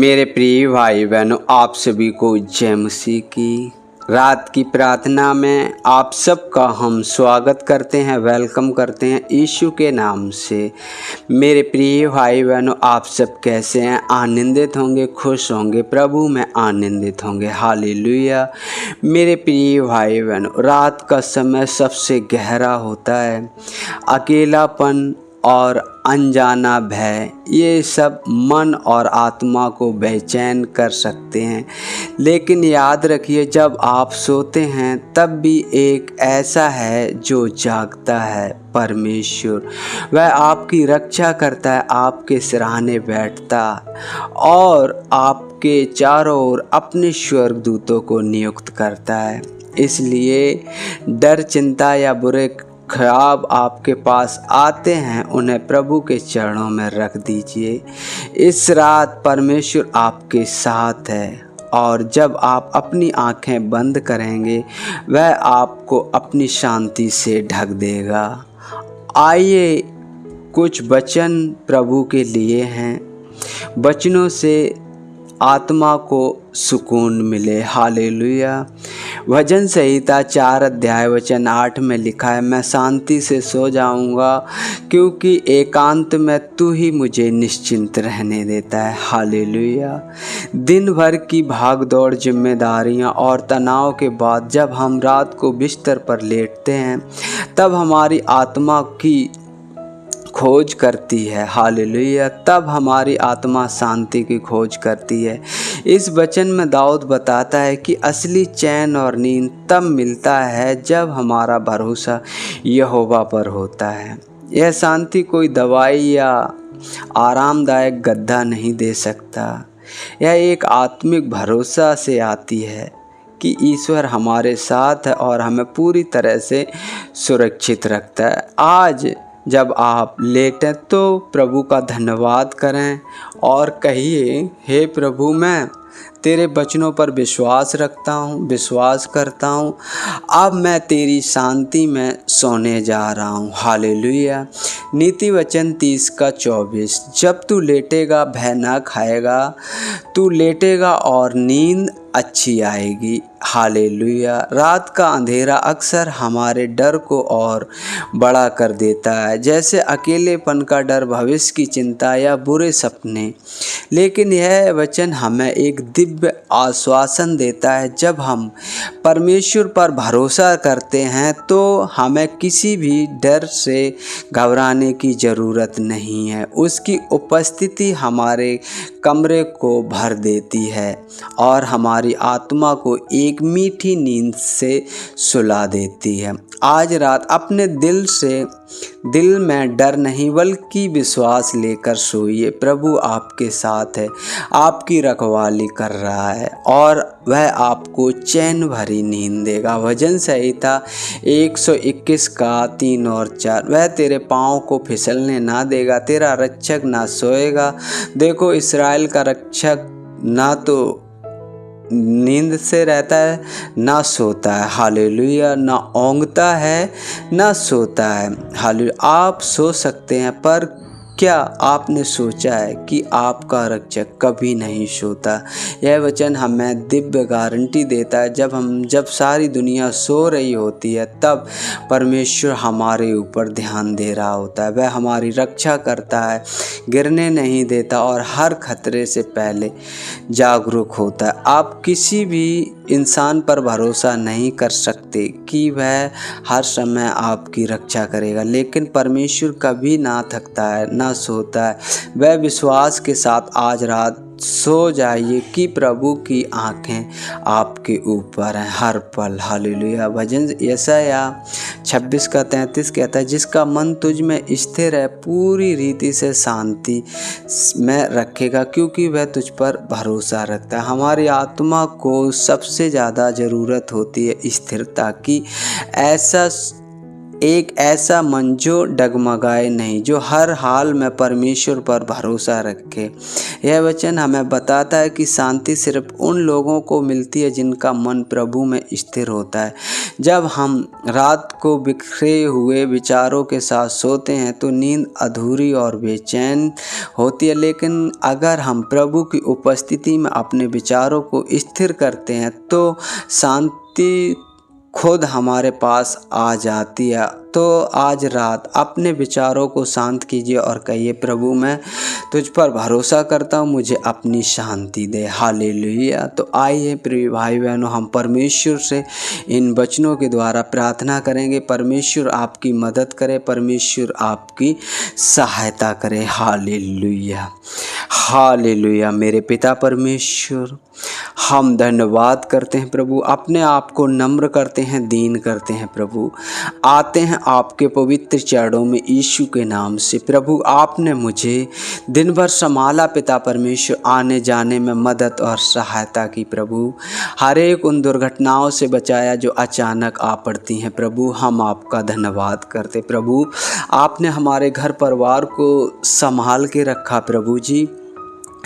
मेरे प्रिय भाई बहनों, आप सभी को जय मसीह की। रात की प्रार्थना में आप सबका हम स्वागत करते हैं, वेलकम करते हैं यीशु के नाम से। मेरे प्रिय भाई बहनों, आप सब कैसे हैं? आनंदित होंगे, खुश होंगे, प्रभु में आनंदित होंगे। हालेलुया। मेरे प्रिय भाई बहनों, रात का समय सबसे गहरा होता है। अकेलापन और अनजाना भय, ये सब मन और आत्मा को बेचैन कर सकते हैं। लेकिन याद रखिए, जब आप सोते हैं तब भी एक ऐसा है जो जागता है, परमेश्वर। वह आपकी रक्षा करता है, आपके सिरहाने बैठता और आपके चारों ओर अपने स्वर्गदूतों को नियुक्त करता है। इसलिए डर, चिंता या बुरे ख्याल आपके पास आते हैं, उन्हें प्रभु के चरणों में रख दीजिए। इस रात परमेश्वर आपके साथ है और जब आप अपनी आंखें बंद करेंगे, वह आपको अपनी शांति से ढक देगा। आइए, कुछ वचन प्रभु के लिए हैं। वचनों से आत्मा को सुकून मिले। हालेलुया। भजन संहिता 4 अध्याय वचन 8 में लिखा है, मैं शांति से सो जाऊंगा क्योंकि एकांत में तू ही मुझे निश्चिंत रहने देता है। हालेलुया। दिन भर की भाग दौड़, जिम्मेदारियां और तनाव के बाद जब हम रात को बिस्तर पर लेटते हैं, तब हमारी आत्मा की खोज करती है। हालेलुया। तब हमारी आत्मा शांति की खोज करती है। इस वचन में दाऊद बताता है कि असली चैन और नींद तब मिलता है जब हमारा भरोसा यहोवा पर होता है। यह शांति कोई दवाई या आरामदायक गद्दा नहीं दे सकता। यह एक आत्मिक भरोसा से आती है कि ईश्वर हमारे साथ है और हमें पूरी तरह से सुरक्षित रखता है। आज जब आप लेटें तो प्रभु का धन्यवाद करें और कहिए, हे प्रभु, मैं तेरे वचनों पर विश्वास रखता हूँ, विश्वास करता हूँ। अब मैं तेरी शांति में सोने जा रहा हूँ। हालेलुया। नीति वचन 30 का 24, जब तू लेटेगा भय ना खाएगा, तू लेटेगा और नींद अच्छी आएगी। हालेलुया। रात का अंधेरा अक्सर हमारे डर को और बड़ा कर देता है, जैसे अकेलेपन का डर, भविष्य की चिंता या बुरे सपने। लेकिन यह वचन हमें एक दिव्य आश्वासन देता है। जब हम परमेश्वर पर भरोसा करते हैं तो हमें किसी भी डर से घबराने की ज़रूरत नहीं है। उसकी उपस्थिति हमारे कमरे को भर देती है और हमारी आत्मा को एक मीठी नींद से सुला देती है। आज रात अपने दिल में डर नहीं बल्कि विश्वास लेकर सोइए। प्रभु आपके साथ है, आपकी रखवाली कर रहा है और वह आपको चैन भरी नींद देगा। भजन संहिता 121 का 3 और 4, वह तेरे पाँव को फिसलने ना देगा, तेरा रक्षक ना सोएगा। देखो, इस्राएल का रक्षक ना तो नींद से रहता है ना सोता है। हालेलुया। ना ओंगता है ना सोता है। हालेलुया। आप सो सकते हैं, पर क्या आपने सोचा है कि आपका रक्षक कभी नहीं सोता? यह वचन हमें दिव्य गारंटी देता है। जब सारी दुनिया सो रही होती है, तब परमेश्वर हमारे ऊपर ध्यान दे रहा होता है। वह हमारी रक्षा करता है, गिरने नहीं देता और हर खतरे से पहले जागरूक होता है। आप किसी भी इंसान पर भरोसा नहीं कर सकते कि वह हर समय आपकी रक्षा करेगा, लेकिन परमेश्वर कभी ना थकता है ना सोता है। वह विश्वास के साथ आज रात सो जाइए कि प्रभु की आंखें आपके ऊपर हैं हर पल। हालेलुया। भजन यशाया 26 का 33 कहता है, जिसका मन तुझ में स्थिर है पूरी रीति से शांति में रखेगा, क्योंकि वह तुझ पर भरोसा रखता है। हमारी आत्मा को सबसे ज़्यादा ज़रूरत होती है स्थिरता की। ऐसा एक ऐसा मन जो डगमगाए नहीं, जो हर हाल में परमेश्वर पर भरोसा रखे। यह वचन हमें बताता है कि शांति सिर्फ उन लोगों को मिलती है जिनका मन प्रभु में स्थिर होता है। जब हम रात को बिखरे हुए विचारों के साथ सोते हैं तो नींद अधूरी और बेचैन होती है, लेकिन अगर हम प्रभु की उपस्थिति में अपने विचारों को स्थिर करते हैं तो शांति खुद हमारे पास आ जाती है। तो आज रात अपने विचारों को शांत कीजिए और कहिए, प्रभु मैं तुझ पर भरोसा करता हूँ, मुझे अपनी शांति दे। हालेलुया। तो आइए प्रिय भाई बहनों, हम परमेश्वर से इन वचनों के द्वारा प्रार्थना करेंगे। परमेश्वर आपकी मदद करे, परमेश्वर आपकी सहायता करे। Hallelujah, hallelujah. मेरे पिता परमेश्वर, हम धन्यवाद करते हैं प्रभु, अपने आप को नम्र करते हैं, दीन करते हैं प्रभु, आते हैं आपके पवित्र चरणों में यीशु के नाम से। प्रभु आपने मुझे दिन भर संभाला पिता परमेश्वर, आने जाने में मदद और सहायता की प्रभु, हर एक उन दुर्घटनाओं से बचाया जो अचानक आ पड़ती हैं प्रभु। हम आपका धन्यवाद करते प्रभु, आपने हमारे घर परिवार को संभाल के रखा प्रभु जी,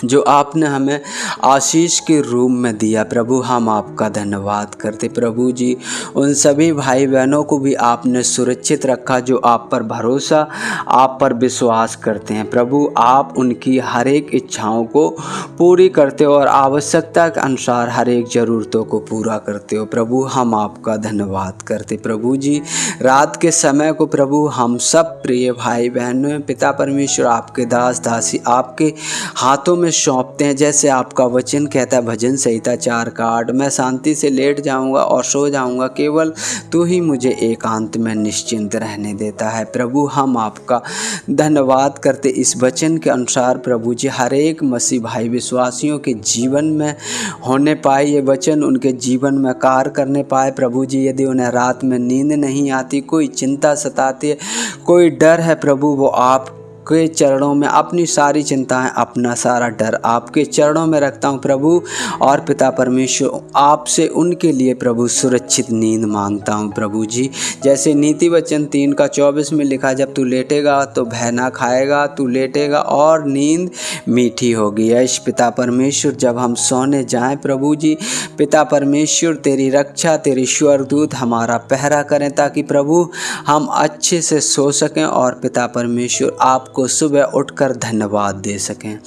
जो आपने हमें आशीष के रूप में दिया प्रभु। हम आपका धन्यवाद करते प्रभु जी। उन सभी भाई बहनों को भी आपने सुरक्षित रखा जो आप पर भरोसा, आप पर विश्वास करते हैं प्रभु। आप उनकी हर एक इच्छाओं को पूरी करते हो और आवश्यकता के अनुसार हर एक ज़रूरतों को पूरा करते हो प्रभु। हम आपका धन्यवाद करते प्रभु जी। रात के समय को प्रभु हम सब प्रिय भाई बहनों, पिता परमेश्वर आपके दास दासी आपके हाथों में सौंपते हैं। जैसे आपका वचन कहता है भजन संहिता 4:8, मैं शांति से लेट जाऊंगा और सो जाऊंगा, केवल तू ही मुझे एकांत में निश्चिंत रहने देता है प्रभु। हम आपका धन्यवाद करते इस वचन के अनुसार प्रभु जी, हर एक मसीह भाई विश्वासियों के जीवन में होने पाए, ये वचन उनके जीवन में कार्य करने पाए प्रभु जी। यदि उन्हें रात में नींद नहीं आती, कोई चिंता सताती है, कोई डर है प्रभु, वो आप के चरणों में अपनी सारी चिंताएं, अपना सारा डर आपके चरणों में रखता हूं प्रभु। और पिता परमेश्वर आपसे उनके लिए प्रभु सुरक्षित नींद मांगता हूं प्रभु जी। जैसे नीति वचन 3:24 में लिखा, जब तू लेटेगा तो भय ना खाएगा, तू लेटेगा और नींद मीठी होगी। यश पिता परमेश्वर, जब हम सोने जाएं प्रभु जी, पिता परमेश्वर तेरी रक्षा, तेरी स्वर्गदूत हमारा पहरा करें, ताकि प्रभु हम अच्छे से सो सकें और पिता परमेश्वर आप को सुबह उठकर धन्यवाद दे सकें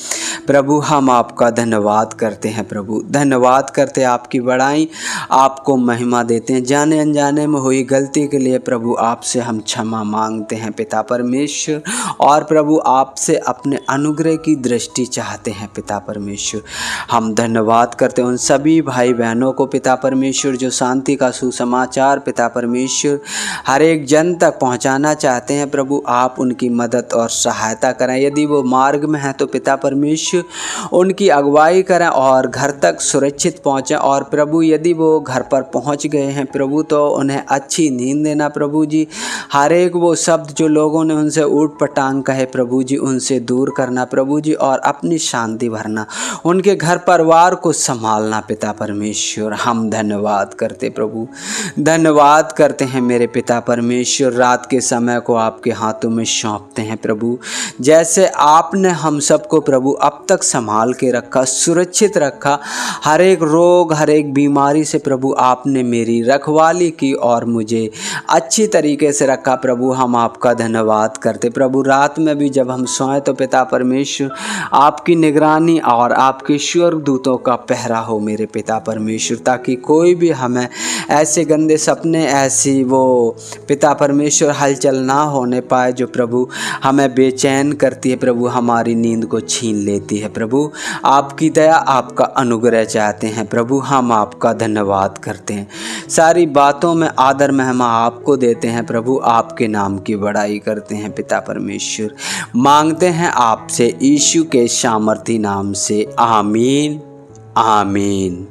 प्रभु। हम आपका धन्यवाद करते हैं प्रभु, धन्यवाद करते हैं, आपकी बड़ाई, आपको महिमा देते हैं। जाने अनजाने में हुई गलती के लिए प्रभु आपसे हम क्षमा मांगते हैं पिता परमेश्वर। और प्रभु आपसे अपने अनुग्रह की दृष्टि चाहते हैं पिता परमेश्वर। हम धन्यवाद करते हैं उन सभी भाई बहनों को पिता परमेश्वर, जो शांति का सुसमाचार पिता परमेश्वर हर एक जन तक पहुंचाना चाहते हैं प्रभु। आप उनकी मदद और सहायता करें। यदि वो मार्ग में है तो पिता परमेश्वर उनकी अगुवाई करें और घर तक सुरक्षित पहुँचें। और प्रभु यदि वो घर पर पहुँच गए हैं प्रभु, तो उन्हें अच्छी नींद देना प्रभु जी। हर एक वो शब्द जो लोगों ने उनसे ऊट पटांग कहे प्रभु जी, उनसे दूर करना प्रभु जी, और अपनी शांति भरना, उनके घर परिवार को संभालना पिता परमेश्वर। हम धन्यवाद करते प्रभु, धन्यवाद करते हैं मेरे पिता परमेश्वर। रात के समय को आपके हाथों में सौंपते हैं प्रभु। जैसे आपने हम सबको प्रभु अब तक संभाल के रखा, सुरक्षित रखा, हर एक रोग, हर एक बीमारी से प्रभु आपने मेरी रखवाली की और मुझे अच्छी तरीके से रखा प्रभु। हम आपका धन्यवाद करते प्रभु। रात में भी जब हम सोएं तो पिता परमेश्वर आपकी निगरानी और आपके स्वर्गदूतों का पहरा हो मेरे पिता परमेश्वर, ताकि कोई भी हमें ऐसे गंदे सपने, ऐसी वो पिता परमेश्वर हलचल ना होने पाए जो प्रभु हमें बेचैन करती है प्रभु, हमारी नींद को छीन लेती है प्रभु। आपकी दया, आपका अनुग्रह चाहते हैं प्रभु। हम आपका धन्यवाद करते हैं, सारी बातों में आदर महिमा आपको देते हैं प्रभु। आपके नाम की बड़ाई करते हैं पिता परमेश्वर। मांगते हैं आपसे यीशु के सामर्थी नाम से, आमीन, आमीन।